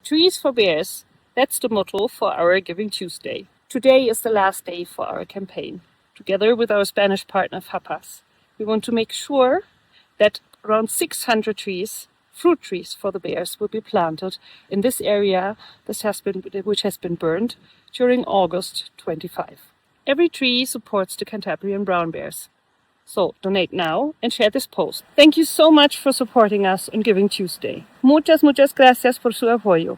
Trees for bears. That's the motto for our Giving Tuesday. Today is the last day for our campaign. Together with our Spanish partner Fapas, we want to make sure that around 600 trees, fruit trees for the bears, will be planted in this area which has been burned during August 25. Every tree supports the Cantabrian brown bears. So donate now and share this post. Thank you so much for supporting us on Giving Tuesday. Muchas gracias por su apoyo.